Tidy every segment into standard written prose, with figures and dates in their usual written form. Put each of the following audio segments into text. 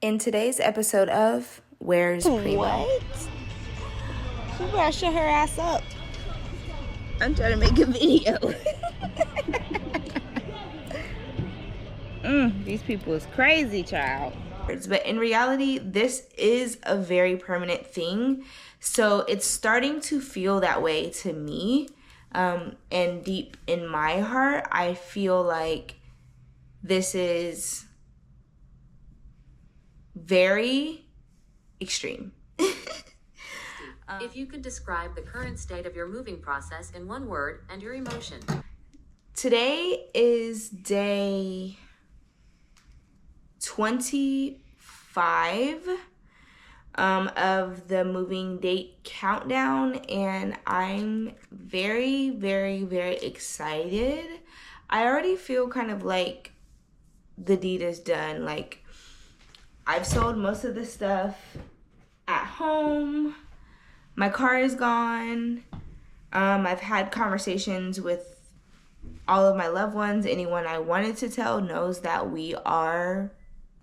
In today's episode of Where's Primo? What? She better shut her ass up. I'm trying to make a video. These people is crazy, child. But in reality, this is a very permanent thing. So it's starting to feel that way to me. And deep in my heart, I feel like this is very extreme. If you could describe the current state of your moving process in one word and your emotion. Today is day 25 of the moving date countdown, and I'm very, very, very excited. I already feel kind of like the deed is done. Like, I've sold most of the stuff at home. My car is gone. I've had conversations with all of my loved ones. Anyone I wanted to tell knows that we are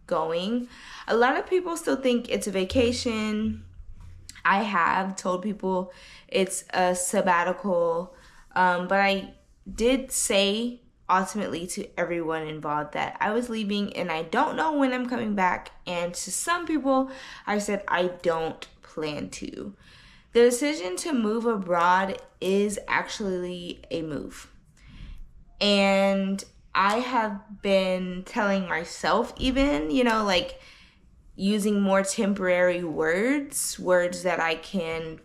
going. A lot of people still think it's a vacation. I have told people it's a sabbatical. But I did say ultimately to everyone involved that I was leaving and I don't know when I'm coming back. And to some people, I said I don't plan to. The decision to move abroad is actually a move. And I have been telling myself even, like using more temporary words that I can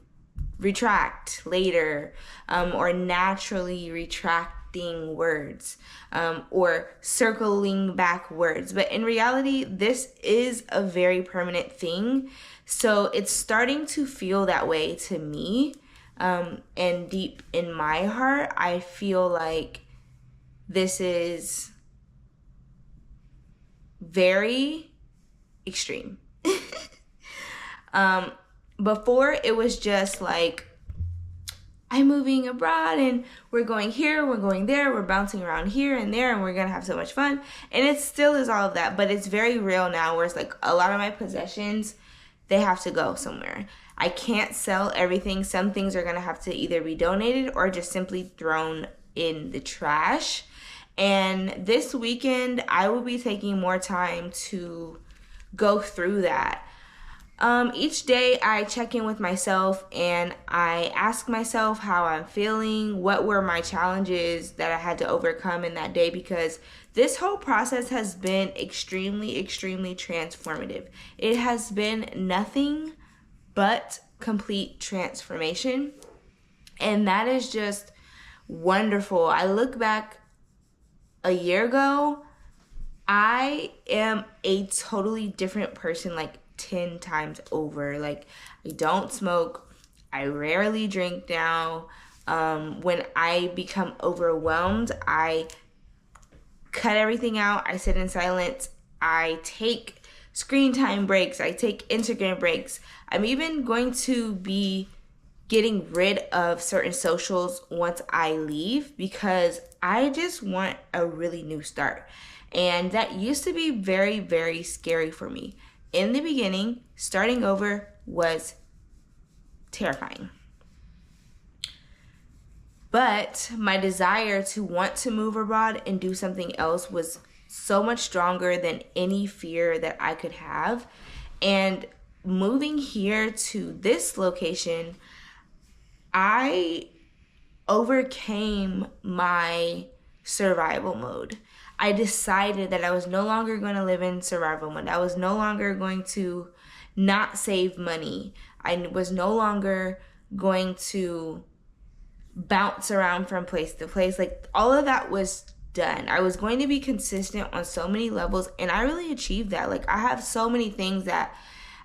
retract later, or naturally retracting words, or circling back words. But in reality, this is a very permanent thing. So it's starting to feel that way to me. And deep in my heart, I feel like this is very extreme. Before, it was just like, I'm moving abroad and we're going here, we're going there, we're bouncing around here and there, and we're going to have so much fun. And it still is all of that, but it's very real now where it's like a lot of my possessions, they have to go somewhere. I can't sell everything. Some things are going to have to either be donated or just simply thrown in the trash. And this weekend, I will be taking more time to go through that. Each day I check in with myself and I ask myself how I'm feeling, what were my challenges that I had to overcome in that day, because this whole process has been extremely, extremely transformative. It has been nothing but complete transformation, and that is just wonderful. I look back a year ago, I am a totally different person, like 10 times over. Like, I don't smoke. I rarely drink now. When I become overwhelmed, I cut everything out. I sit in silence. I take screen time breaks. I take Instagram breaks. I'm even going to be getting rid of certain socials once I leave, because I just want a really new start. And that used to be very, very scary for me. In the beginning, starting over was terrifying. But my desire to want to move abroad and do something else was so much stronger than any fear that I could have. And moving here to this location, I overcame my survival mode. I decided that I was no longer going to live in survival mode. I was no longer going to not save money. I was no longer going to bounce around from place to place. Like, all of that was done. I was going to be consistent on so many levels, and I really achieved that. Like, I have so many things that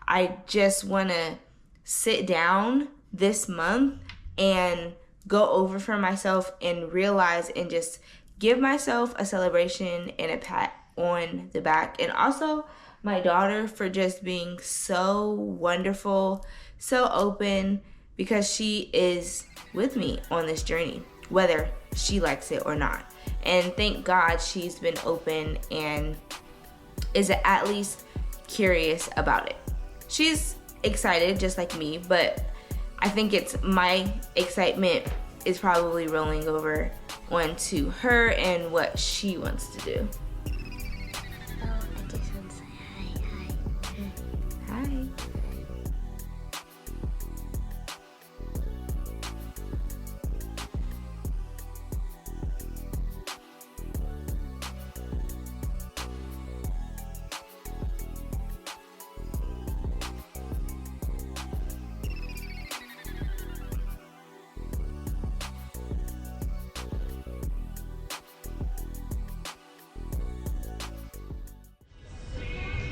I just want to sit down this month and go over for myself and realize and just give myself a celebration and a pat on the back. And also my daughter for just being so wonderful, so open, because she is with me on this journey, whether she likes it or not. And thank God she's been open and is at least curious about it. She's excited just like me, but I think it's my excitement is probably rolling over onto her and what she wants to do. Oh, I just want to say hi. Hi.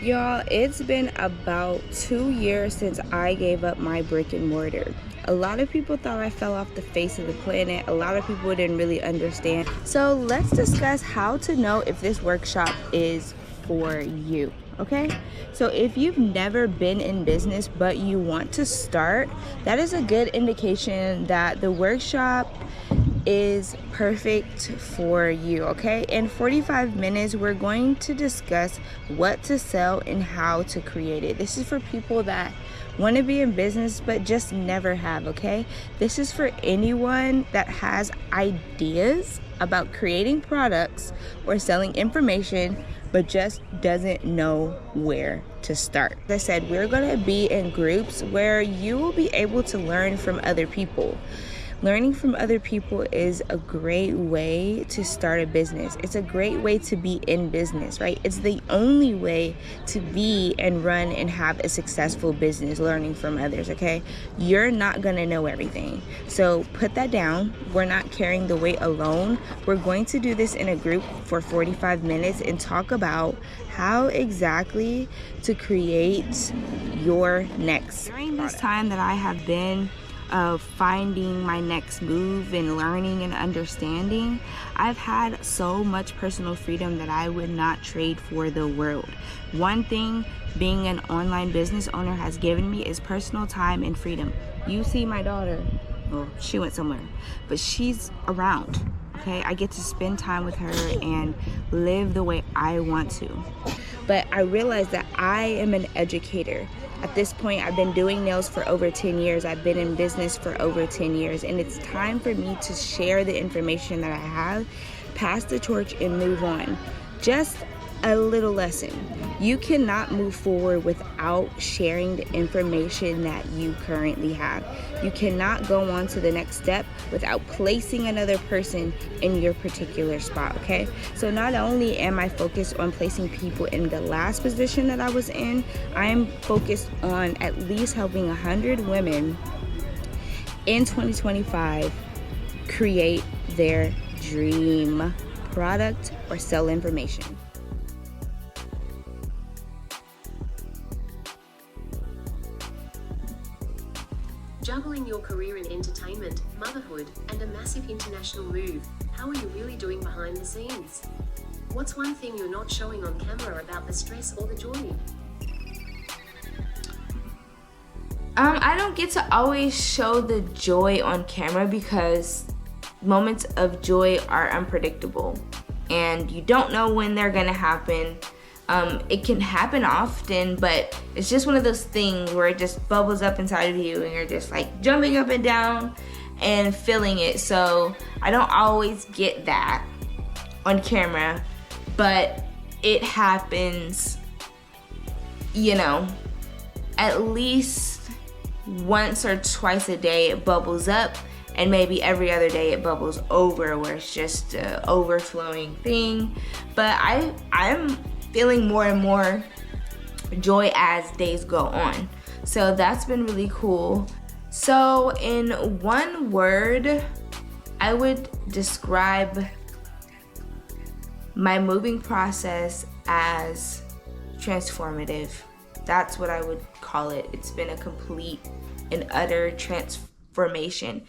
Y'all, it's been about 2 years since I gave up my brick and mortar. A lot of people thought I fell off the face of the planet. A lot of people didn't really understand. So let's discuss how to know if this workshop is for you, okay? So if you've never been in business but you want to start, that is a good indication that the workshop is perfect for you, okay? In 45 minutes, we're going to discuss what to sell and how to create it. This is for people that want to be in business but just never have, okay? This is for anyone that has ideas about creating products or selling information but just doesn't know where to start. As I said, we're going to be in groups where you will be able to learn from other people. Learning from other people is a great way to start a business. It's a great way to be in business, right? It's the only way to be and run and have a successful business, learning from others, okay? You're not gonna know everything. So put that down. We're not carrying the weight alone. We're going to do this in a group for 45 minutes and talk about how exactly to create your next During this time that I have been of finding my next move and learning and understanding, I've had so much personal freedom that I would not trade for the world. One thing being an online business owner has given me is personal time and freedom. You see my daughter, well, she went somewhere, but she's around, okay? I get to spend time with her and live the way I want to. But I realized that I am an educator. At this point, I've been doing nails for over 10 years. I've been in business for over 10 years. And it's time for me to share the information that I have, pass the torch, and move on. Just a little lesson. You cannot move forward without sharing the information that you currently have. You cannot go on to the next step without placing another person in your particular spot, okay? So not only am I focused on placing people in the last position that I was in, I am focused on at least helping 100 women in 2025 create their dream product or sell information. Juggling your career in entertainment, motherhood, and a massive international move, how are you really doing behind the scenes? What's one thing you're not showing on camera about the stress or the joy? I don't get to always show the joy on camera because moments of joy are unpredictable and you don't know when they're gonna happen. It can happen often, but it's just one of those things where it just bubbles up inside of you and you're just like jumping up and down and feeling it. So I don't always get that on camera, but it happens, you know, at least once or twice a day it bubbles up, and maybe every other day it bubbles over where it's just an overflowing thing. But I'm feeling more and more joy as days go on. So that's been really cool. So in one word, I would describe my moving process as transformative. That's what I would call it. It's been a complete and utter transformation.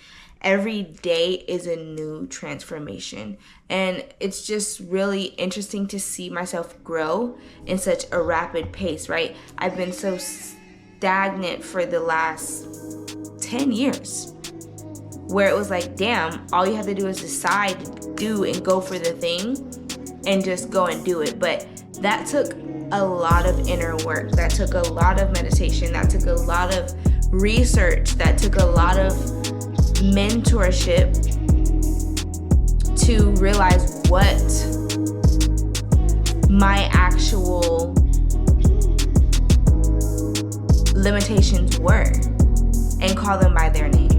Every day is a new transformation, and it's just really interesting to see myself grow in such a rapid pace, right? I've been so stagnant for the last 10 years where it was like, damn, all you have to do is decide, do, and go for the thing and just go and do it. But that took a lot of inner work, that took a lot of meditation, that took a lot of research, that took a lot of mentorship to realize what my actual limitations were and call them by their name.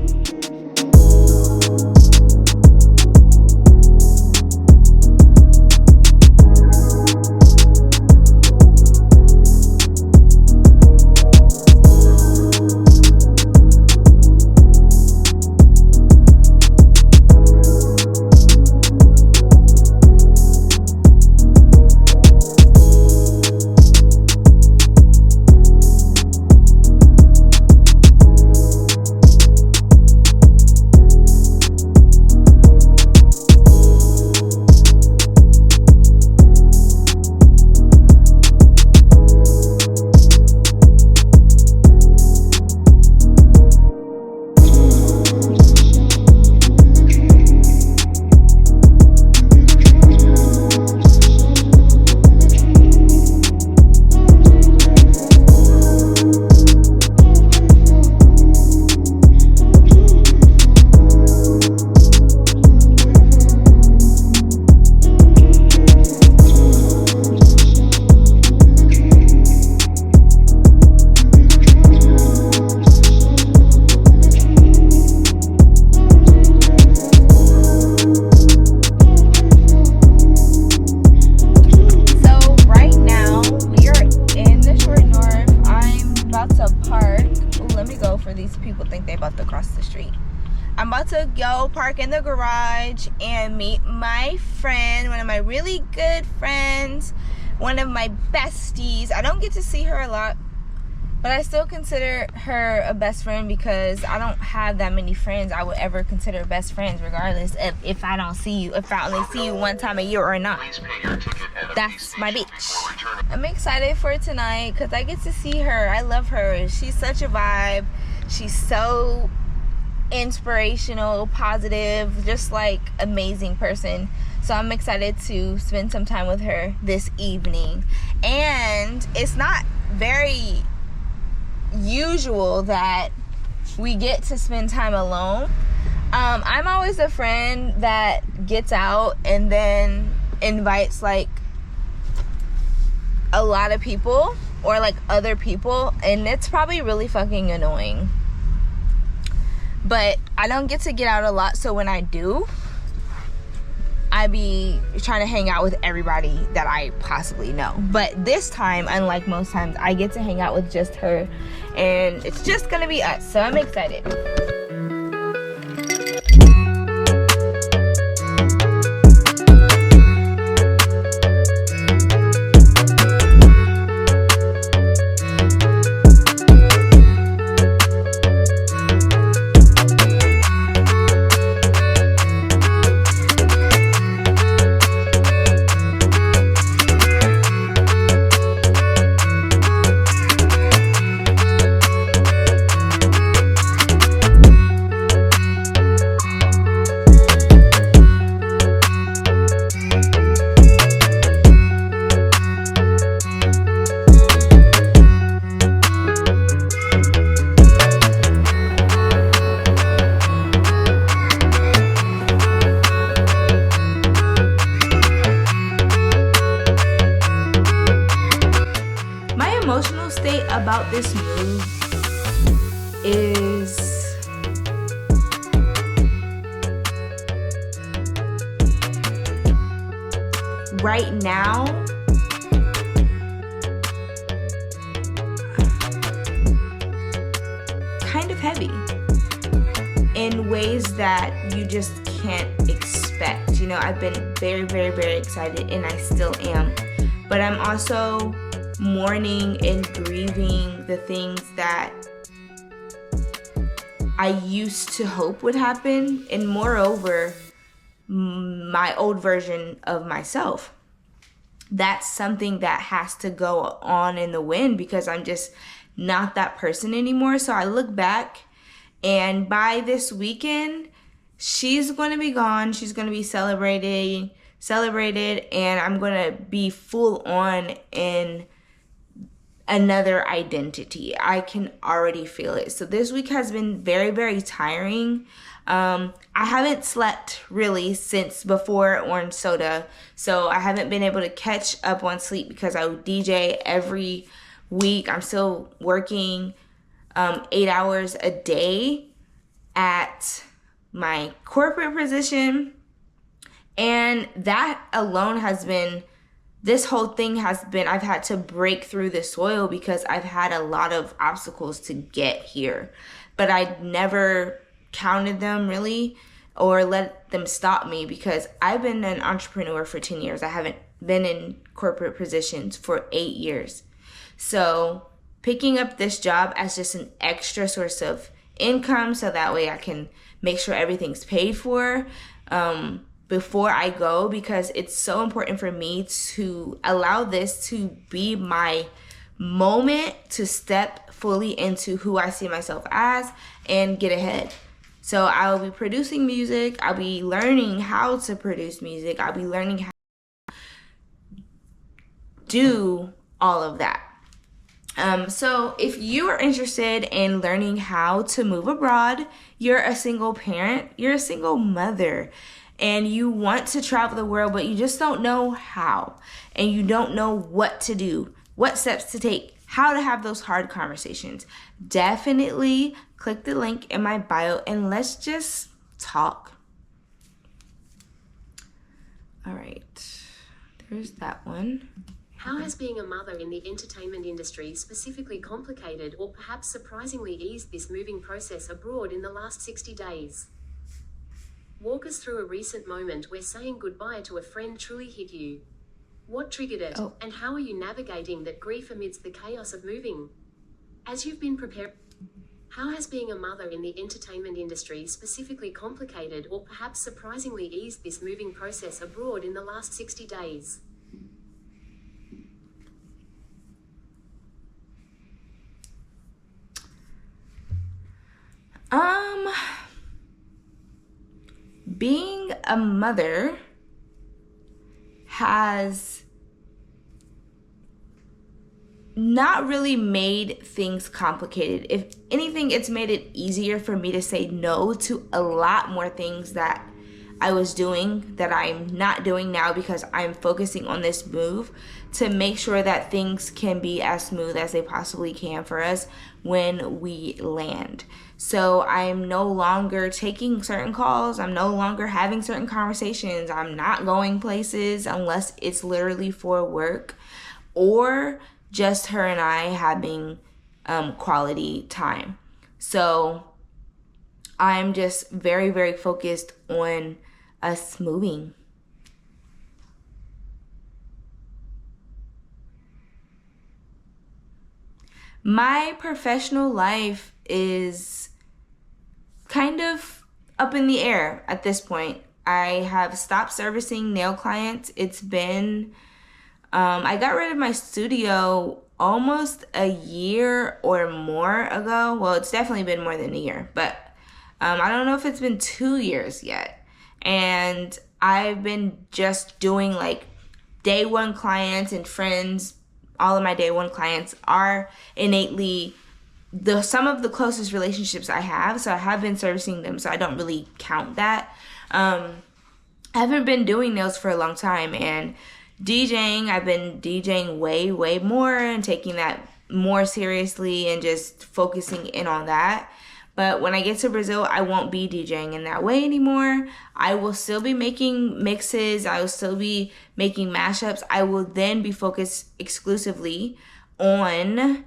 I'm about to go park in the garage and meet my friend, one of my really good friends, one of my besties. I don't get to see her a lot, but I still consider her a best friend because I don't have that many friends I would ever consider best friends, regardless of if I don't see you, if I only see you one time a year or not. That's my bitch. I'm excited for tonight because I get to see her. I love her. She's such a vibe. She's so inspirational, positive, just like amazing person. So I'm excited to spend some time with her this evening. And it's not very usual that we get to spend time alone. I'm always a friend that gets out and then invites like a lot of people or like other people, and it's probably really fucking annoying. But I don't get to get out a lot, so when I do, I be trying to hang out with everybody that I possibly know. But this time, unlike most times, I get to hang out with just her, and it's just gonna be us, so I'm excited. Emotional state about this move is right now kind of heavy in ways that you just can't expect. You know, I've been very, very, very excited, and I still am, but I'm also mourning and grieving the things that I used to hope would happen, and moreover, my old version of myself. That's something that has to go on in the wind because I'm just not that person anymore. So I look back, and by this weekend, she's going to be gone. She's going to be celebrated, and I'm going to be full on in another identity. I can already feel it. So this week has been very, very tiring. I haven't slept really since before Orange Soda, so I haven't been able to catch up on sleep because I DJ every week. I'm still working 8 hours a day at my corporate position, and that alone has been, this whole thing has been, I've had to break through the soil because I've had a lot of obstacles to get here, but I never counted them really or let them stop me because I've been an entrepreneur for 10 years. I haven't been in corporate positions for 8 years. So picking up this job as just an extra source of income so that way I can make sure everything's paid for before I go, because it's so important for me to allow this to be my moment to step fully into who I see myself as and get ahead. So I'll be producing music. I'll be learning how to produce music. I'll be learning how to do all of that. So if you are interested in learning how to move abroad, you're a single parent, you're a single mother, and you want to travel the world, but you just don't know how, and you don't know what to do, what steps to take, how to have those hard conversations, definitely click the link in my bio and let's just talk. All right, there's that one. How has being a mother in the entertainment industry specifically complicated or perhaps surprisingly eased this moving process abroad in the last 60 days? Walk us through a recent moment where saying goodbye to a friend truly hit you. What triggered it, and how are you navigating that grief amidst the chaos of moving? As you've been prepared, how has being a mother in the entertainment industry specifically complicated or perhaps surprisingly eased this moving process abroad in the last 60 days? Being a mother has not really made things complicated. If anything, it's made it easier for me to say no to a lot more things that I was doing that I'm not doing now because I'm focusing on this move to make sure that things can be as smooth as they possibly can for us when we land. So I'm no longer taking certain calls. I'm no longer having certain conversations. I'm not going places unless it's literally for work or just her and I having quality time. So I'm just very, very focused on us moving. My professional life is kind of up in the air at this point. I have stopped servicing nail clients. It's been, I got rid of my studio almost a year or more ago. Well, it's definitely been more than a year, but I don't know if it's been 2 years yet. And I've been just doing like day one clients and friends. All of my day one clients are innately some of the closest relationships I have. So I have been servicing them. So I don't really count that. I haven't been doing nails for a long time, and DJing, I've been DJing way, way more and taking that more seriously and just focusing in on that. But when I get to Brazil, I won't be DJing in that way anymore. I will still be making mixes. I will still be making mashups. I will then be focused exclusively on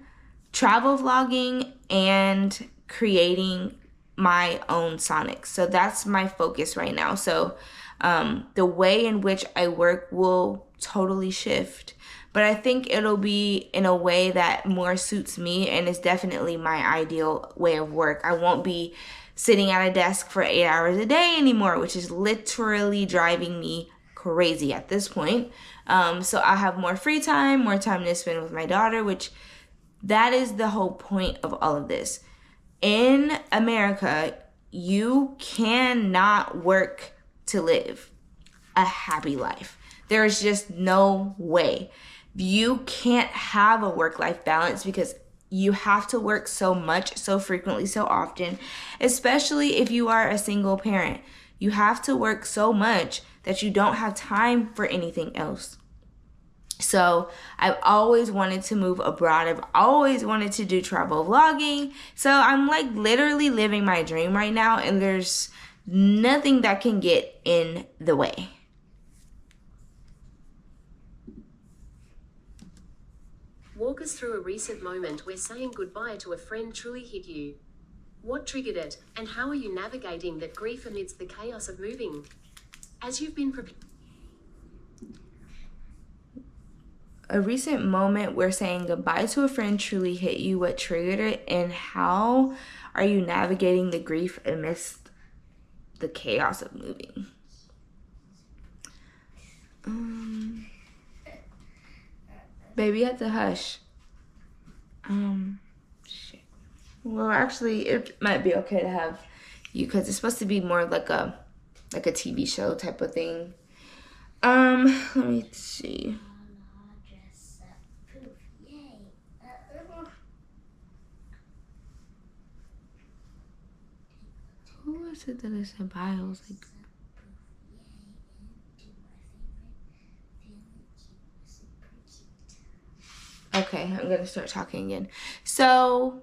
travel vlogging and creating my own sonics. So that's my focus right now. So the way in which I work will totally shift. But I think it'll be in a way that more suits me and is definitely my ideal way of work. I won't be sitting at a desk for 8 hours a day anymore, which is literally driving me crazy at this point. So I'll have more free time, more time to spend with my daughter, which that is the whole point of all of this. In America, you cannot work to live a happy life. There's just no way. you can't have a work-life balance because you have to work so much, so frequently, so often, especially if you are a single parent. You have to work so much that you don't have time for anything else. So I've always wanted to move abroad. I've always wanted to do travel vlogging. So I'm like literally living my dream right now, and there's nothing that can get in the way. Walk us through a recent moment where saying goodbye to a friend truly hit you. What triggered it, and how are you navigating that grief amidst the chaos of moving? As you've been prepared. A recent moment where saying goodbye to a friend truly hit you, what triggered it, and how are you navigating the grief amidst the chaos of moving? Baby, you have to hush. Shit. Well, actually, it might be okay to have you because it's supposed to be more like a TV show type of thing. Let me see. Who was it that I said bye? I was like, okay, I'm gonna start talking again. So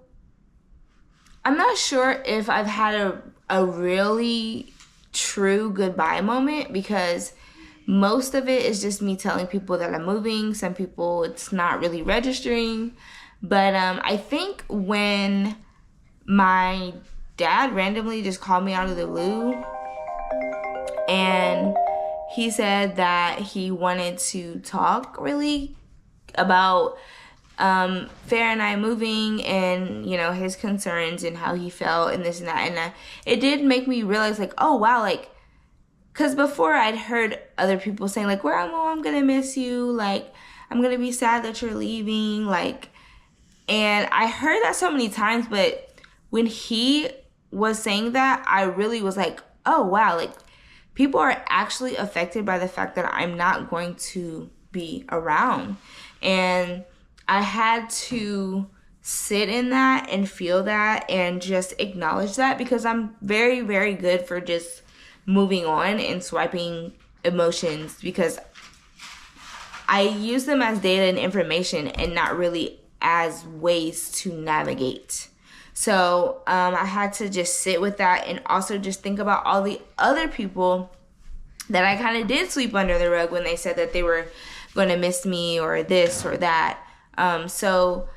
I'm not sure if I've had a really true goodbye moment, because most of it is just me telling people that I'm moving. Some people it's not really registering. But I think when my dad randomly just called me out of the blue and he said that he wanted to talk really about Fair and I moving and, you know, his concerns and how he felt and this and that. And it did make me realize, like, oh, wow, like, because before I'd heard other people saying, like, well, I'm going to miss you. Like, I'm going to be sad that you're leaving. Like, and I heard that so many times. But when he was saying that, I really was like, oh, wow, like, people are actually affected by the fact that I'm not going to be around. And I had to sit in that and feel that and just acknowledge that, because I'm very, very good for just moving on and swiping emotions, because I use them as data and information and not really as ways to navigate. So I had to just sit with that and also just think about all the other people that I kind of did sweep under the rug when they said that they were going to miss me or this or that. So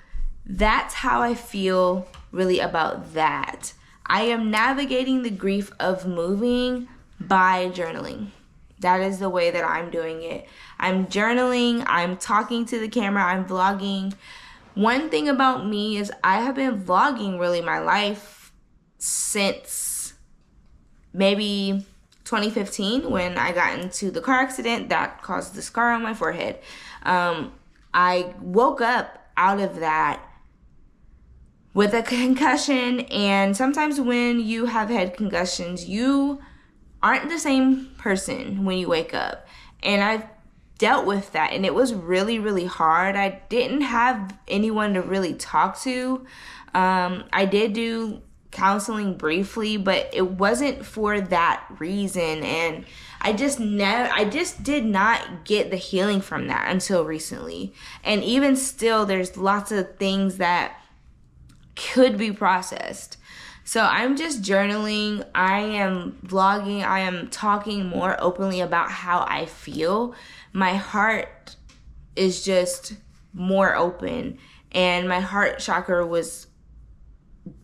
that's how I feel really about that. I am navigating the grief of moving by journaling. That is the way that I'm doing it. I'm journaling, I'm talking to the camera, I'm vlogging. One thing about me is I have been vlogging really my life since maybe 2015 when I got into the car accident that caused the scar on my forehead. I woke up out of that with a concussion, and sometimes when you have had concussions, you aren't the same person when you wake up. And I've dealt with that, and it was really, really hard. I didn't have anyone to really talk to. I did do counseling briefly, but it wasn't for that reason, and I just did not get the healing from that until recently. And even still, there's lots of things that could be processed. So I'm just journaling, I am vlogging, I am talking more openly about how I feel. My heart is just more open, and my heart chakra was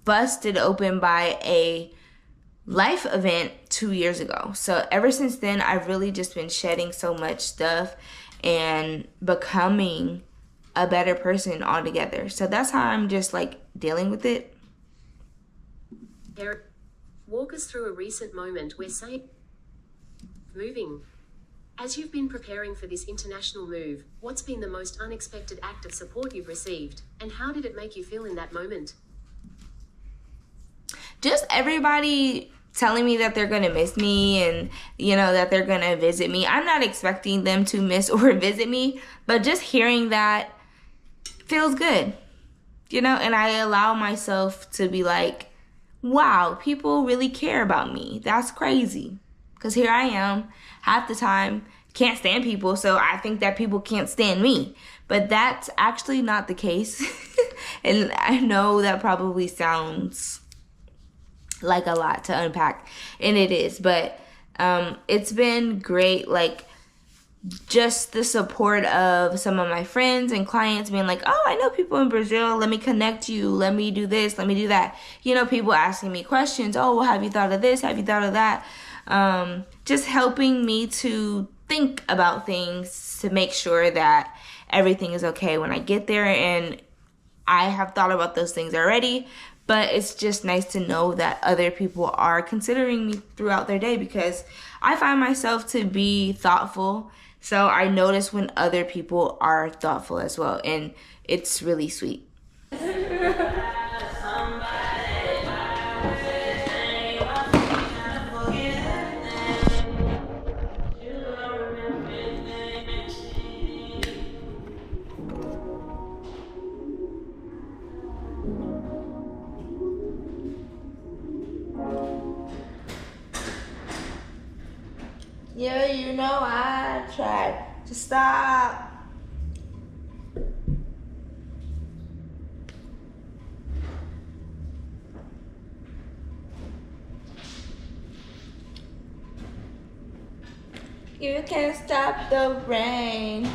busted open by a life event 2 years ago. So ever since then, I've really just been shedding so much stuff and becoming a better person altogether. So that's how I'm just like dealing with it. Eric, walk us through a recent moment where saying moving. As you've been preparing for this international move, what's been the most unexpected act of support you've received, and how did it make you feel in that moment? Just everybody telling me that they're going to miss me and, you know, that they're going to visit me. I'm not expecting them to miss or visit me, but just hearing that feels good, you know, and I allow myself to be like, wow, people really care about me. That's crazy. Because here I am, half the time, can't stand people, so I think that people can't stand me. But that's actually not the case. And I know that probably sounds like a lot to unpack, and it is, but it's been great, like, just the support of some of my friends and clients being like, oh, I know people in Brazil, let me connect you, let me do this, let me do that. You know, people asking me questions, oh, well, have you thought of this, have you thought of that? Just helping me to think about things to make sure that everything is okay when I get there. And I have thought about those things already, but it's just nice to know that other people are considering me throughout their day, because I find myself to be thoughtful. So I notice when other people are thoughtful as well, and it's really sweet. Yeah, you know, I tried to stop. You can't stop the rain.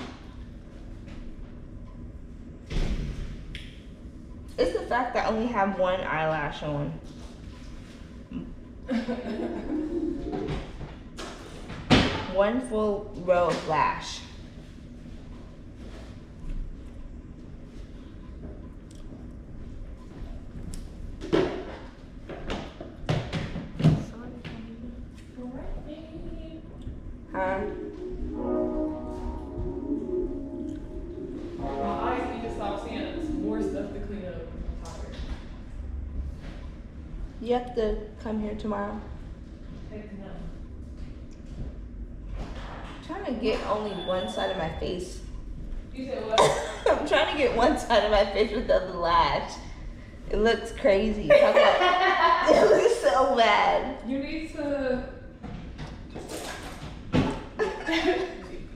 It's the fact that I only have one eyelash on. One full row of lash. Huh? My eyes need to stop seeing us. More stuff to clean up. I'm tired. You have to come here tomorrow. Heck no. I'm trying to get only one side of my face. You said what? I'm trying to get one side of my face without the lash. It looks crazy. Talk about, it looks so bad. You need to.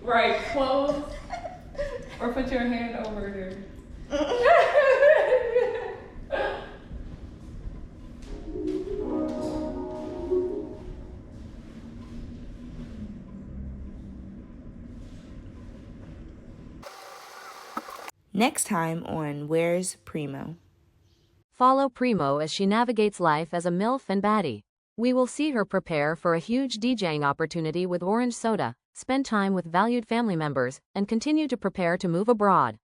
Right, close. Or put your hand over there. Next time on Where's Primo? Follow Primo as she navigates life as a MILF and baddie. We will see her prepare for a huge DJing opportunity with Orange Soda, spend time with valued family members, and continue to prepare to move abroad.